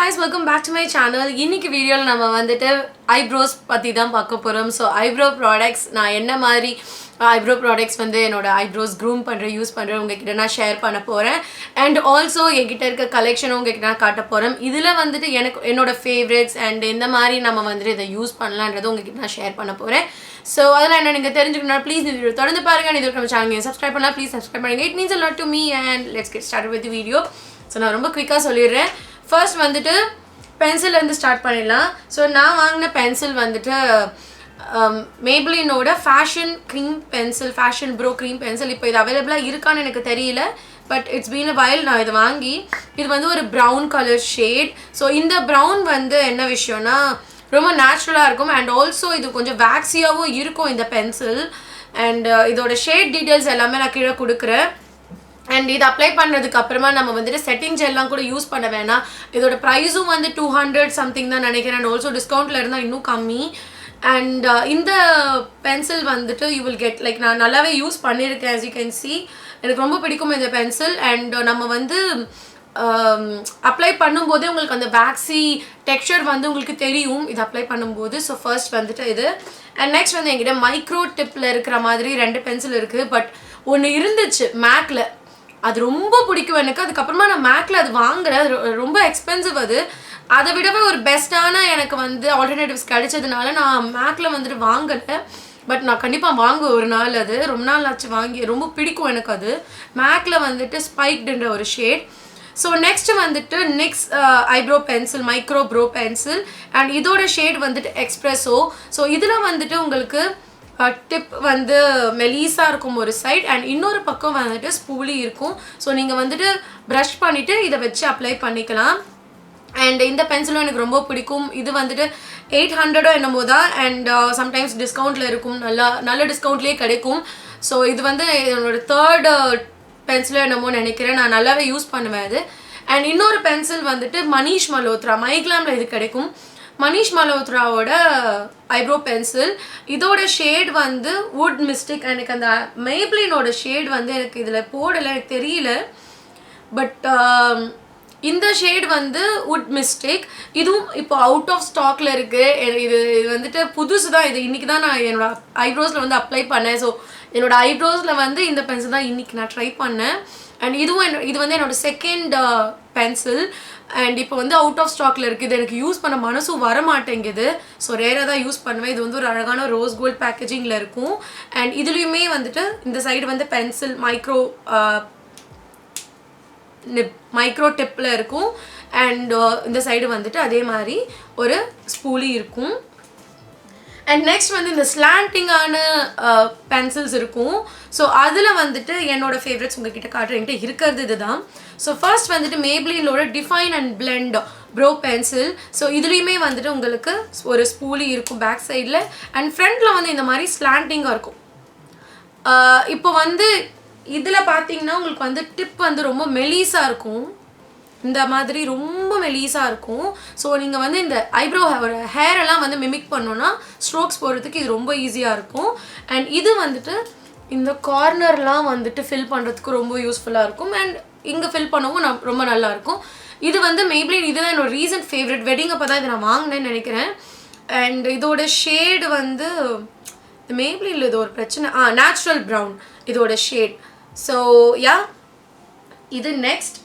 guys, welcome back to my channel. இன்னைக்கு வீடியோல நம்ம வந்துட்டு eyebrows பத்தி தான் பார்க்க போறோம். So eyebrow products நான் என்ன மாதிரி eyebrow products வந்து என்னோட eyebrows groom பண்ற யூஸ் பண்ற உங்ககிட்ட நான் ஷேர் பண்ண போறேன். And also என்கிட்ட இருக்க கலெக்ஷன் உங்ககிட்ட நான் காட்ட போறேன். இதுல வந்துட்டு எனக்கு என்னோட favorites and இந்த மாதிரி நம்ம வந்து இத யூஸ் பண்ணலாம்ன்றது உங்ககிட்ட நான் ஷேர் பண்ண போறேன். So அதெல்லாம் என்ன நீங்க தெரிஞ்சுக்கணும்னா ப்ளீஸ் இந்த வீடியோ தொடர்ந்து பாருங்க. இதுக்கு நம்ம சேனலை சப்ஸ்கிரைப் பண்ணலாம். ப்ளீஸ் சப்ஸ்கிரைப் பண்ணுங்க. It means a lot to me and let's get started with the video. So நான் ரொம்ப குயிக்கா சொல்லிடுறேன். First வந்துட்டு பென்சில் இருந்து ஸ்டார்ட் பண்ணிடலாம். ஸோ நான் வாங்கின பென்சில் வந்துட்டு மேப்ளினோட fashion cream pencil, fashion brow cream pencil. இப்போ இது அவைலபிளாக இருக்கான்னு எனக்கு தெரியல, but it's been a while நான் இதை வாங்கி. இது வந்து ஒரு ப்ரௌன் கலர் ஷேட். ஸோ இந்த ப்ரௌன் வந்து என்ன விஷயம்னா ரொம்ப நேச்சுரலாக இருக்கும் அண்ட் ஆல்சோ இது கொஞ்சம் வேக்ஸியாகவும் இருக்கும் இந்த பென்சில். அண்ட் இதோட ஷேட் டீட்டெயில்ஸ் எல்லாமே நான் கீழே கொடுக்குறேன். அண்ட் இது அப்ளை பண்ணுறதுக்கு அப்புறமா நம்ம வந்துட்டு செட்டிங்ஸ் எல்லாம் கூட யூஸ் பண்ண வேணாம். இதோட ப்ரைஸும் வந்து 200 சம்திங் தான் நினைக்கிறேன். அண்ட் ஆல்சோ டிஸ்கவுண்ட்டில் இருந்தால் இன்னும் கம்மி. அண்ட் இந்த பென்சில் வந்துட்டு யூ வில் கெட் லைக் நான் நல்லாவே யூஸ் பண்ணியிருக்கேன். as you can see எனக்கு ரொம்ப பிடிக்கும் இந்த பென்சில். அண்ட் நம்ம வந்து அப்ளை பண்ணும்போதே உங்களுக்கு அந்த வேக்ஸி டெக்ஸ்சர் வந்து உங்களுக்கு தெரியும் இது அப்ளை பண்ணும்போது. ஸோ ஃபர்ஸ்ட் வந்துட்டு இது. அண்ட் நெக்ஸ்ட் வந்து என்கிட்ட மைக்ரோ டிப்பில் இருக்கிற மாதிரி 2 பென்சில் இருக்குது. பட் ஒன்று இருந்துச்சு மேக்கில், அது ரொம்ப பிடிக்கும் எனக்கு. அதுக்கப்புறமா நான் மேக்கில் அது வாங்குறேன். அது ரொம்ப எக்ஸ்பென்சிவ். அதை விடவே ஒரு பெஸ்ட்டான எனக்கு வந்து ஆல்டர்னேட்டிவ்ஸ் கிடைச்சதுனால நான் மேக்கில் வந்துட்டு வாங்கலை. பட் நான் கண்டிப்பாக வாங்குவேன் ஒரு நாள். அது ரொம்ப நாள் ஆச்சு வாங்கி. ரொம்ப பிடிக்கும் எனக்கு அது. மேக்கில் வந்துட்டு ஸ்பைக்டுன்ற ஒரு ஷேட். ஸோ நெக்ஸ்ட் வந்துட்டு eyebrow pencil, micro bro pencil. And இதோட ஷேட் வந்துட்டு எக்ஸ்ப்ரெஸோ. ஸோ இதில் வந்துட்டு உங்களுக்கு டிப் வந்து மெலீஸாக இருக்கும் ஒரு சைட் அண்ட் இன்னொரு பக்கம் வந்துட்டு ஸ்பூலி இருக்கும். ஸோ நீங்கள் வந்துட்டு ப்ரஷ் பண்ணிவிட்டு இதை வச்சு அப்ளை பண்ணிக்கலாம். அண்ட் இந்த பென்சிலும் எனக்கு ரொம்ப பிடிக்கும். இது வந்துட்டு 800 என்னமோ தான். அண்ட் சம்டைம்ஸ் டிஸ்கவுண்ட்டில் இருக்கும், நல்ல டிஸ்கவுண்ட்லேயே கிடைக்கும். ஸோ இது வந்து என்னோடய 3rd பென்சிலும் என்னமோ நினைக்கிறேன். நான் நல்லாவே யூஸ் பண்ணுவேன் அது. அண்ட் இன்னொரு பென்சில் வந்துட்டு மனிஷ் மல்ஹோத்ரா, மைக்லாமில் இது கிடைக்கும். மனிஷ் மல்ஹோத்ராவோட ஐப்ரோ பென்சில். இதோட ஷேட் வந்து வுட் மிஸ்டிக். எனக்கு அந்த மேப்ளினோட ஷேட் வந்து எனக்கு இதில் போடலை, எனக்கு தெரியல. பட் இந்த ஷேட் வந்து வுட் மிஸ்டிக். இதுவும் இப்போ அவுட் ஆஃப் ஸ்டாக்ல இருக்குது. இது வந்துட்டு புதுசு தான். இது இன்றைக்கி தான் நான் என்னோடய ஐப்ரோஸில் வந்து அப்ளை பண்ணேன். ஸோ என்னோடய ஐப்ரோஸில் வந்து இந்த பென்சில் தான் இன்றைக்கி நான் ட்ரை பண்ணேன். அண்ட் இது வந்து என்னோடய 2nd பென்சில். அண்ட் இப்போ வந்து அவுட் ஆஃப் ஸ்டாக்ல இருக்குது. இது எனக்கு யூஸ் பண்ண மனசும் வர மாட்டேங்குது. ஸோ ரேராக தான் யூஸ் பண்ணுவேன். இது வந்து ஒரு அழகான ரோஸ் கோல்ட் பேக்கேஜிங்கில் இருக்கும். அண்ட் இதுலேயுமே வந்துட்டு இந்த சைடு வந்து பென்சில் மைக்ரோ டிப்பில் இருக்கும். அண்ட் இந்த சைடு வந்துட்டு அதே மாதிரி ஒரு ஸ்பூலி இருக்கும். அண்ட் நெக்ஸ்ட் வந்து இந்த ஸ்லாண்டிங்கான பென்சில்ஸ் இருக்கும். ஸோ அதில் வந்துட்டு என்னோடய ஃபேவரட்ஸ் உங்ககிட்ட காட்டுறேன்ட்டு இருக்கிறது இது தான். ஸோ ஃபர்ஸ்ட் வந்துட்டு மேப்ளினோட define and blend brow pencil. So இதுலேயுமே வந்துட்டு உங்களுக்கு ஒரு ஸ்பூலி இருக்கும் பேக் சைடில். அண்ட் ஃப்ரண்ட்டில் வந்து இந்த மாதிரி ஸ்லாண்டிங்காக இருக்கும். இப்போ வந்து இதில் பார்த்தீங்கன்னா உங்களுக்கு வந்து டிப் வந்து ரொம்ப மெலீஸாக இருக்கும். இந்த மாதிரி ரொம்ப மெலீஸாக இருக்கும். ஸோ நீங்கள் வந்து இந்த ஐப்ரோ ஹேரெல்லாம் வந்து மிமிக் பண்ணோன்னா ஸ்ட்ரோக்ஸ் போடுறதுக்கு இது ரொம்ப ஈஸியாக இருக்கும். அண்ட் இது வந்துட்டு இந்த கார்னர்லாம் வந்துட்டு ஃபில் பண்ணுறதுக்கு ரொம்ப யூஸ்ஃபுல்லாக இருக்கும். அண்ட் இங்கே ஃபில் பண்ணவும் ரொம்ப நல்லாயிருக்கும். இது வந்து மேப்ளின் இதுதான் என்னோட ரீசன்ட் ஃபேவரட். வெட்டிங் அப்போ தான் இதை நான் வாங்கினேன்னு நினைக்கிறேன். அண்ட் இதோட ஷேடு வந்து மேப்ளினில் இது ஒரு பிரச்சனை, நேச்சுரல் ப்ரௌன் இதோட ஷேட். ஸோ யா இது நெக்ஸ்ட்.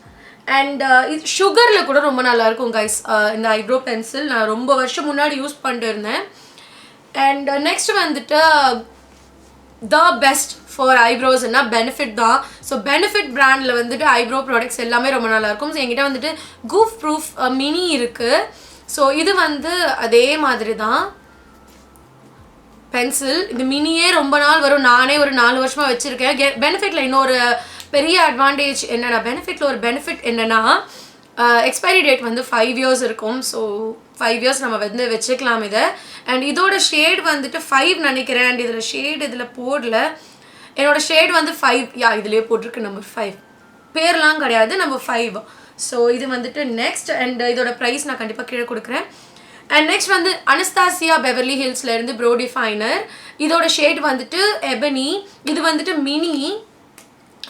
அண்ட் இது சுகரில் கூட ரொம்ப நல்லாயிருக்கும் கைஸ். இந்த ஐப்ரோ பென்சில் நான் ரொம்ப வருஷம் முன்னாடி யூஸ் பண்ணிட்டு இருந்தேன். அண்ட் நெக்ஸ்ட் வந்துட்டு த பெஸ்ட் ஃபார் ஐப்ரோஸ்னா பெனிஃபிட் தான். ஸோ பெனிஃபிட் பிராண்டில் வந்துட்டு ஐப்ரோ ப்ராடக்ட்ஸ் எல்லாமே ரொம்ப நல்லாயிருக்கும். ஸோ என்கிட்ட வந்துட்டு கூஃப் ப்ரூஃப் மினி இருக்குது. ஸோ இது வந்து அதே மாதிரி தான் பென்சில். இந்த மினியே ரொம்ப நாள் வரும். நானே ஒரு 4 வருஷமாக வச்சுருக்கேன். பெனிஃபிட்டில் இன்னொரு பெரிய அட்வான்டேஜ் என்னென்னா, பெனிஃபிட்டில் ஒரு பெனிஃபிட் என்னென்னா எக்ஸ்பைரி டேட் வந்து 5 years இருக்கும். ஸோ 5 years நம்ம வந்து வச்சுக்கலாம் இதை. அண்ட் இதோட ஷேட் வந்துட்டு 5 நினைக்கிறேன். அண்ட் இதில் ஷேட் இதில் போடல. என்னோட ஷேட் வந்து 5. இதுலேயே போட்டிருக்கு நம்பர் 5. பேர்லாம் கிடையாது, நம்பர் 5. ஸோ இது வந்துட்டு நெக்ஸ்ட். அண்ட் இதோட ப்ரைஸ் நான் கண்டிப்பாக கீழே கொடுக்குறேன். அண்ட் நெக்ஸ்ட் வந்து அனஸ்தாசியா பெவர்லி ஹில்ஸ்லேருந்து ப்ரோ டிஃபைனர். இதோட ஷேட் வந்துட்டு எபனி. இது வந்துட்டு மினி.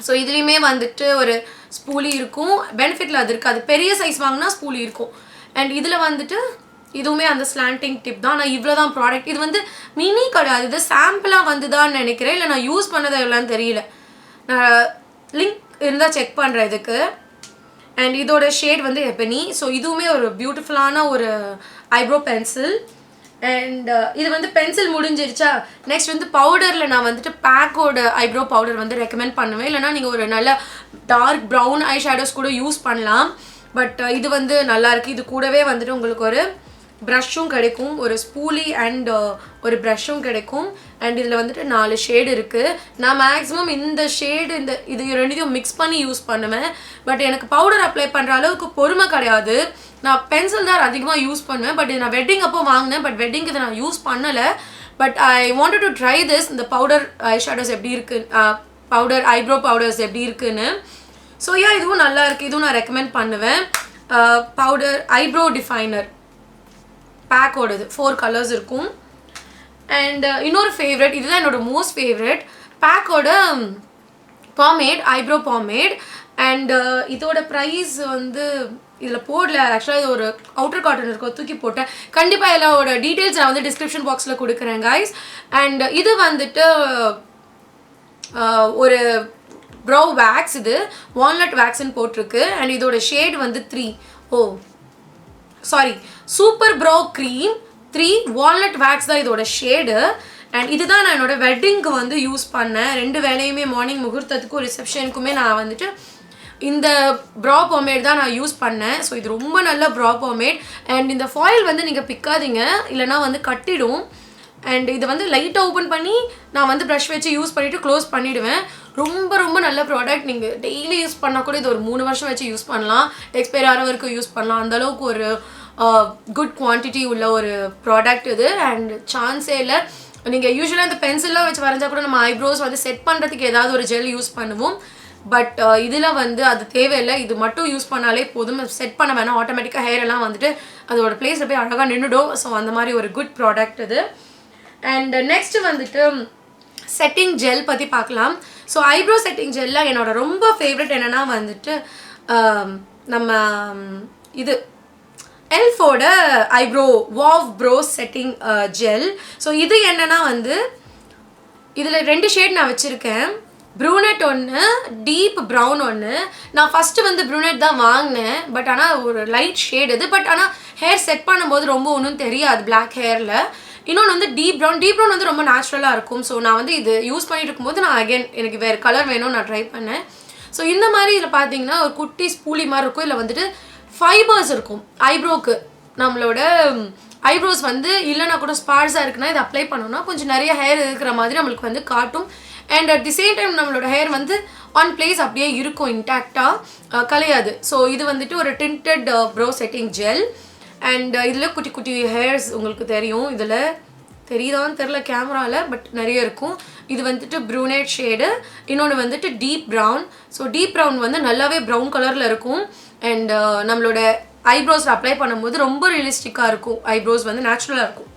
ஸோ இதுலேயுமே வந்துட்டு ஒரு ஸ்பூலி இருக்கும். பெனிஃபிட்டில் அது இருக்குது. அது பெரிய சைஸ் வாங்கினா ஸ்பூலி இருக்கும். அண்ட் இதில் வந்துட்டு இதுவுமே அந்த ஸ்லாண்டிங் டிப் தான். நான் இவ்வளோ தான் ப்ராடக்ட். இது வந்து மினி கிடையாது, இது சாம்பிளாக வந்துதான்னு நினைக்கிறேன், இல்லை நான் யூஸ் பண்ணதை எவ்வளோன்னு தெரியல. நான் லிங்க் இருந்தால் செக் பண்ணுறேன் இதுக்கு. அண்ட் இதோட ஷேட் வந்து எப்பனி. ஸோ இதுவுமே ஒரு பியூட்டிஃபுல்லான ஒரு ஐப்ரோ பென்சில். அண்ட் இது வந்து பென்சில் முடிஞ்சிருச்சா. நெக்ஸ்ட் வந்து பவுடரில் நான் வந்துட்டு பேக்கோட ஐப்ரோ பவுடர் வந்து ரெக்கமெண்ட் பண்ணுவேன். இல்லைனா நீங்கள் ஒரு நல்ல டார்க் ப்ரௌன் ஐ ஷேடோஸ் கூட யூஸ் பண்ணலாம். பட் இது வந்து நல்லாயிருக்கு. இது கூடவே வந்துட்டு உங்களுக்கு ஒரு ப்ரஷ்ஷும் கிடைக்கும், ஒரு ஸ்பூலி அண்ட் ஒரு ப்ரஷ்ஷும் கிடைக்கும். அண்ட் இதில் வந்துட்டு 4 ஷேடு இருக்குது. நான் மேக்ஸிமம் இந்த ஷேடு இது ரெண்டையும் மிக்ஸ் பண்ணி யூஸ் பண்ணுவேன். பட் எனக்கு பவுடர் அப்ளை பண்ணுற அளவுக்கு பொறுமை கிடையாது. நான் பென்சில் தான் அதிகமாக யூஸ் பண்ணுவேன். பட் இது நான் வெட்டிங் அப்போ வாங்கினேன். பட் வெட்டிங்க்கு இதை நான் யூஸ் பண்ணலை. But I wanted to try this, இந்த பவுடர் ஐ ஷேடோஸ் எப்படி இருக்குது, பவுடர் ஐப்ரோ பவுடர்ஸ் எப்படி இருக்குன்னு. ஸோ இதுவும் நல்லா இருக்குது. இதுவும் நான் ரெக்கமெண்ட் பண்ணுவேன். பவுடர் ஐப்ரோ டிஃபைனர் பேக்கோடது 4 கலர்ஸ் இருக்கும். அண்ட் இன்னொரு ஃபேவரட், இதுதான் என்னோட மோஸ்ட் ஃபேவரட், பேக்கோட பாமேட், ஐப்ரோ பாமேட். அண்ட் இதோட ப்ரைஸ் வந்து இதில் போடல. ஆக்சுவலாக இது ஒரு அவுட்டர் காட்டன் இருக்கும், தூக்கி போட்டேன். கண்டிப்பாக எல்லாரோட டீட்டெயில்ஸ் நான் வந்து டிஸ்கிரிப்ஷன் பாக்ஸில் கொடுக்குறேன் கைஸ். அண்ட் இது வந்துட்டு ஒரு ப்ரோ வேக்ஸ், இது வால்நட் வேக்ஸ்ன்னு போட்டிருக்கு. அண்ட் இதோட ஷேட் வந்து 3 super bro cream 3 walnut wax தான் இதோட ஷேடு. அண்ட் இதுதான் நான் என்னோட வெட்டிங்க்கு வந்து யூஸ் பண்ணேன். 2 வேலையுமே மார்னிங் முகூர்த்தத்துக்கும் ரிசப்ஷனுக்குமே நான் வந்துட்டு இந்த ப்ரா பாமேட் தான் நான் யூஸ் பண்ணேன். ஸோ இது ரொம்ப நல்ல ப்ரா பாமேட். அண்ட் இந்த ஃபாயில் வந்து நீங்கள் பிக்காதீங்க, இல்லைனா வந்து கட்டிடும். அண்ட் இதை வந்து லைட்டாக ஓப்பன் பண்ணி நான் வந்து ப்ரஷ் வச்சு யூஸ் பண்ணிவிட்டு க்ளோஸ் பண்ணிவிடுவேன். ரொம்ப ரொம்ப நல்ல ப்ராடக்ட். நீங்கள் டெய்லி யூஸ் பண்ணால் கூட இது ஒரு 3 வருஷம் வச்சு யூஸ் பண்ணலாம், எக்ஸ்பைர் ஆகிற வரைக்கும் யூஸ் பண்ணலாம். அந்தளவுக்கு ஒரு குட் குவான்டிட்டி உள்ள ஒரு ப்ராடக்ட் இது. அண்ட் சான்ஸே இல்லை. நீங்கள் யூஸ்வலாக இந்த பென்சில்லாம் வச்சு வரைஞ்சா கூட நம்ம ஐப்ரோஸ் வந்து செட் பண்ணுறதுக்கு ஏதாவது ஒரு ஜெல் யூஸ் பண்ணுவோம். பட் இதில் வந்து அது தேவையில்லை. இது மட்டும் யூஸ் பண்ணாலே போதும், செட் பண்ண வேணாம். ஆட்டோமேட்டிக்காக ஹேர் எல்லாம் வந்துட்டு அதோட பிளேஸில் போய் அழகாக நின்றுடும். ஸோ அந்த மாதிரி ஒரு குட் ப்ராடக்ட் இது. அண்ட் நெக்ஸ்ட் வந்துட்டு செட்டிங் ஜெல் பற்றி பார்க்கலாம். ஸோ ஐப்ரோ செட்டிங் ஜெல்லில் என்னோட ரொம்ப ஃபேவரட் என்னென்னா வந்துட்டு நம்ம இது எல்ஃபோட eyebrow wow brow setting gel. So இது என்னென்னா வந்து இதில் 2 ஷேட் நான் வச்சுருக்கேன். ப்ரூனெட் ஒன்று, டீப் ப்ரௌன் ஒன்று. நான் ஃபஸ்ட்டு வந்து ப்ரூனெட் தான் வாங்கினேன். பட் ஆனால் ஒரு லைட் ஷேட் இது. பட் ஆனால் ஹேர் செட் பண்ணும்போது ரொம்ப ஒன்றும் தெரியாது பிளாக் ஹேரில். இன்னொன்று வந்து டீப் ப்ரௌன் வந்து ரொம்ப நேச்சுரலாக இருக்கும். ஸோ நான் வந்து இது யூஸ் பண்ணிட்டு இருக்கும்போது நான் அகைன் எனக்கு வேறு கலர் வேணும்னு நான் ட்ரை பண்ணேன். ஸோ இந்த மாதிரி இதில் பார்த்தீங்கன்னா ஒரு குட்டி ஸ்பூலி மாதிரி இருக்கும். இல்லை வந்துட்டு ஃபைபர்ஸ் இருக்கும் ஐப்ரோக்கு. நம்மளோட ஐப்ரோஸ் வந்து இல்லைனா கூட ஸ்பார்ஸாக இருக்குன்னா இதை அப்ளை பண்ணோம்னா கொஞ்சம் நிறைய ஹேர் இருக்கிற மாதிரி நம்மளுக்கு வந்து காட்டும். And at the same time நம்மளோட ஹேர் வந்து ஆன் பிளேஸ் அப்படியே இருக்கும், இன்டாக்டாக கலையாது. ஸோ இது வந்துட்டு ஒரு tinted bro setting gel. And இதில் குட்டி குட்டி ஹேர்ஸ் உங்களுக்கு தெரியும். இதில் தெரியுதான்னு தெரில கேமராவில், பட் நிறைய இருக்கும். இது வந்துட்டு ப்ரூனேட் ஷேடு, இன்னொன்று வந்துட்டு deep brown. So deep brown வந்து நல்லாவே ப்ரௌன் கலரில் இருக்கும். அண்ட் நம்மளோட ஐப்ரோஸ் அப்ளை பண்ணும்போது ரொம்ப ரியலிஸ்டிக்காக இருக்கும். ஐப்ரோஸ் வந்து நேச்சுரலாக இருக்கும்.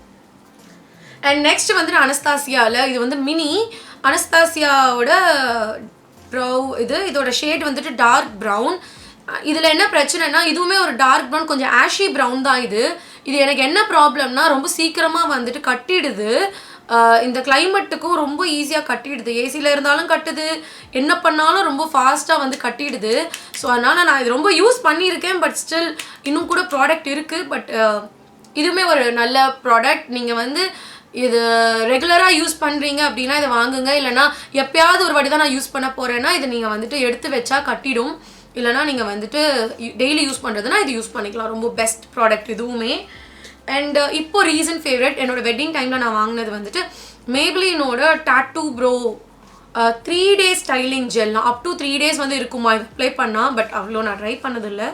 அண்ட் நெக்ஸ்ட் வந்துட்டு அனஸ்தாசியாவில் இது வந்து மினி அனஸ்தாசியாவோட ப்ரௌ இதோட ஷேட் வந்துட்டு டார்க் ப்ரௌன். இதில் என்ன பிரச்சனைனா இதுவுமே ஒரு டார்க் ப்ரௌன், கொஞ்சம் ஆஷி ப்ரௌன் தான் இது. எனக்கு என்ன ப்ராப்ளம்னா ரொம்ப சீக்கிரமாக வந்துட்டு கட்டிடுது. இந்த கிளைமேட்டுக்கும் ரொம்ப ஈஸியாக கட்டிடுது. ஏசியில் இருந்தாலும் கட்டுது, என்ன பண்ணாலும் ரொம்ப ஃபாஸ்ட்டாக வந்து கட்டிடுது. ஸோ அதனால் நான் இது ரொம்ப யூஸ் பண்ணியிருக்கேன். பட் ஸ்டில் இன்னும் கூட ப்ராடக்ட் இருக்குது. பட் இதுவுமே ஒரு நல்ல ப்ராடக்ட். நீங்கள் வந்து இது ரெகுலராக யூஸ் பண்ணுறீங்க அப்படின்னா இதை வாங்குங்க. இல்லைனா எப்போயாவது ஒரு வாட்டி தான் நான் யூஸ் பண்ண போகிறேன்னா இதை நீங்கள் வந்துட்டு எடுத்து வச்சா கட்டிடும். இல்லைனா நீங்கள் வந்துட்டு டெய்லி யூஸ் பண்ணுறதுனா இது யூஸ் பண்ணிக்கலாம். ரொம்ப பெஸ்ட் ப்ராடக்ட் இதுவுமே. அண்ட் இப்போ ரீசன்ட் ஃபேவரட் என்னோடய வெட்டிங் டைமில் நான் வாங்கினது வந்துட்டு மேப்ளினோட டாட்டூ ப்ரோ 3 days ஸ்டைலிங் ஜெல்லாம். அப் டு 3 days வந்து இருக்குமா இது அப்ளை பண்ணால். பட் அவ்வளோ நான் ட்ரை பண்ணதில்லை.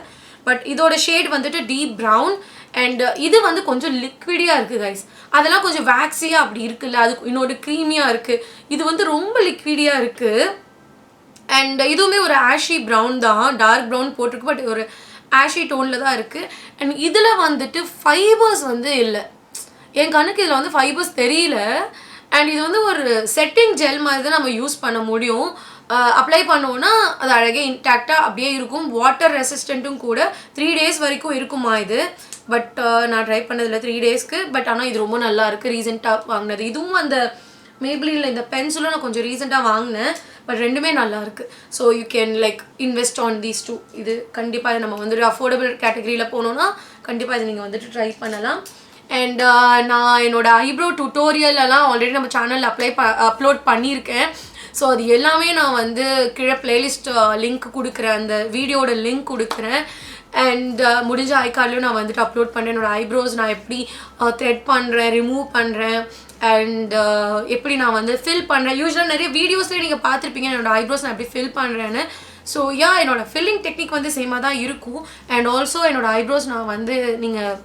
பட் இதோட ஷேட் வந்துட்டு டீப் ப்ரௌன். அண்ட் இது வந்து கொஞ்சம் லிக்விடியாக இருக்குது கைஸ். அதெல்லாம் கொஞ்சம் வேக்ஸியாக அப்படி இருக்குல்ல, அது இன்னொரு க்ரீமியாக இருக்குது. இது வந்து ரொம்ப லிக்விடியாக இருக்குது. அண்ட் இதுவுமே ஒரு ஆஷி ப்ரௌன் தான், டார்க் ப்ரௌன் போட்டிருக்கு. பட் ஒரு ஆஷி டோனில் தான் இருக்குது. அண்ட் இதில் வந்துட்டு ஃபைபர்ஸ் வந்து இல்லை. என் கண்ணுக்கு இதில் வந்து ஃபைபர்ஸ் தெரியல. அண்ட் இது வந்து ஒரு செட்டிங் ஜெல் மாதிரி தான் நம்ம யூஸ் பண்ண முடியும். அப்ளை பண்ணோன்னா அது அழகே இன்டாக்டாக அப்படியே இருக்கும். வாட்டர் ரெசிஸ்டண்ட்டும் கூட 3 days வரைக்கும் இருக்குமா இது. பட் நான் ட்ரை பண்ணதில்லை 3 daysக்கு. பட் ஆனால் இது ரொம்ப நல்லா இருக்குது. ரீசெண்டாக வாங்கினது. இதுவும் அந்த மேப்ளினில் இந்த பென்சிலும் நான் கொஞ்சம் ரீசெண்டாக வாங்கினேன். பட் ரெண்டுமே நல்லா இருக்குது. So you can like invest on these 2. இது கண்டிப்பாக நம்ம வந்துட்டு அஃபோர்டபுள் கேட்டகரியில் போனோன்னா கண்டிப்பாக இது நீங்கள் வந்துட்டு ட்ரை பண்ணலாம். அண்ட் நான் என்னோட ஐப்ரோ டுட்டோரியலெல்லாம் ஆல்ரெடி நம்ம சேனலில் அப்லோட் பண்ணியிருக்கேன். ஸோ அது எல்லாமே நான் வந்து கீழே பிளேலிஸ்ட் லிங்க் கொடுக்குறேன். அந்த வீடியோட லிங்க் கொடுக்குறேன். அண்ட் முடிஞ்ச ஐகார்ட்லையும் நான் வந்துட்டு அப்லோட் பண்ணுறேன். என்னோடய ஐப்ரோஸ் நான் எப்படி த்ரெட் பண்ணுறேன், ரிமூவ் பண்ணுறேன், அண்ட் எப்படி நான் வந்து ஃபில் பண்ணுறேன். யூஸ்வலாக நிறைய வீடியோஸ்லேயே நீங்கள் பார்த்துருப்பீங்க என்னோடய ஐப்ரோஸ் நான் எப்படி ஃபில் பண்ணுறேன்னு. ஸோ என்னோடய ஃபில்லிங் டெக்னிக் வந்து சேமாக தான் இருக்கும். அண்ட் ஆல்சோ என்னோடய ஐப்ரோஸ் நான் வந்து நீங்கள்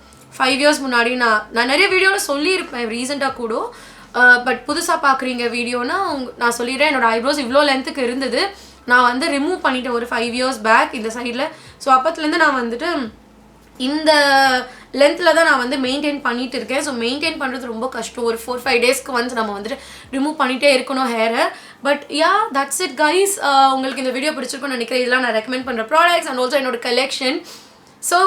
5 years முன்னாடி நான் நிறைய வீடியோவில் சொல்லியிருப்பேன் ரீசெண்டாக கூட. பட் புதுசாக பார்க்குறீங்க வீடியோனா நான் சொல்லிடுறேன். என்னோடய ஐப்ரோஸ் இவ்வளோ லென்த்துக்கு இருந்தது. நான் வந்து ரிமூவ் பண்ணிட்டேன் ஒரு 5 years பேக் இந்த சைடில். ஸோ அப்பத்துலேருந்து நான் வந்துட்டு இந்த லென்த்தில் தான் நான் வந்து மெயின்டைன் பண்ணிகிட்டு இருக்கேன். ஸோ மெயின்டைன் பண்ணுறது ரொம்ப கஷ்டம். ஒரு 4-5 daysக்கு வந்து நம்ம வந்துட்டு ரிமூவ் பண்ணிகிட்டே இருக்கணும் ஹேரை. But that's it guys. உங்களுக்கு இந்த வீடியோ பிடிச்சிருக்குன்னு நினைக்கிறேன். இதெல்லாம் நான் ரெக்கமெண்ட் பண்ணுற ப்ராடக்ட்ஸ் அண்ட் ஆல்சோ என்னோட கலெக்ஷன். ஸோ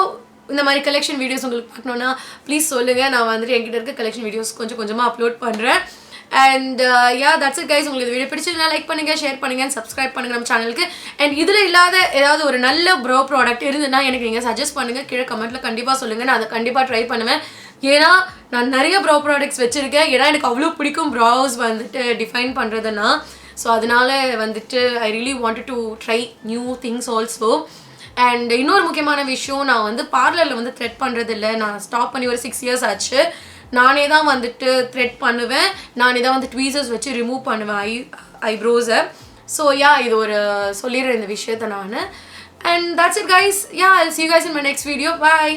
இந்த மாதிரி கலெக்ஷன் வீடியோஸ் உங்களுக்கு பார்க்கணுன்னா ப்ளீஸ் சொல்லுங்கள். நான் வந்துட்டு என்கிட்ட இருக்க கலெக்ஷன் வீடியோஸ் கொஞ்சம் கொஞ்சமாக அப்லோட் பண்ணுறேன். And that's it guys. உங்களுக்கு இந்த வீடியோ பிடிச்சிருந்தா லைக் பண்ணுங்கள், ஷேர் பண்ணுங்கள், சப்ஸ்கிரைப் பண்ணுங்கள் நம்ம சேனலுக்கு. அண்ட் இதில் இல்லாத ஏதாவது ஒரு நல்ல ப்ரோ ப்ராடக்ட் இருந்துன்னா எனக்கு நீங்கள் சஜஸ்ட் பண்ணுங்கள். கீழே கமெண்ட்டில் கண்டிப்பாக சொல்லுங்கள். நான் அதை கண்டிப்பாக ட்ரை பண்ணுவேன். ஏன்னா நான் நிறைய ப்ரோ ப்ராடக்ட்ஸ் வச்சுருக்கேன். ஏன்னா எனக்கு அவ்வளோ பிடிக்கும் ப்ராஸ் வந்துட்டு டிஃபைன் பண்ணுறதுன்னா. ஸோ அதனால வந்துட்டு I really wanted to try new things also. And இன்னொரு முக்கியமான விஷயம், நான் வந்து பார்லரில் வந்து த்ரெட் பண்ணுறதில்ல. நான் ஸ்டாப் பண்ணி ஒரு 6 years ஆச்சு. நானே தான் வந்துட்டு த்ரெட் பண்ணுவேன். நானே தான் வந்து ட்வீசர்ஸ் வச்சு ரிமூவ் பண்ணுவேன் ஐப்ரோஸை. ஸோ இது ஒரு சொல்லிடுறேன் இந்த விஷயத்தை நான். And that's it guys. I'll see you guys in my next video. Bye.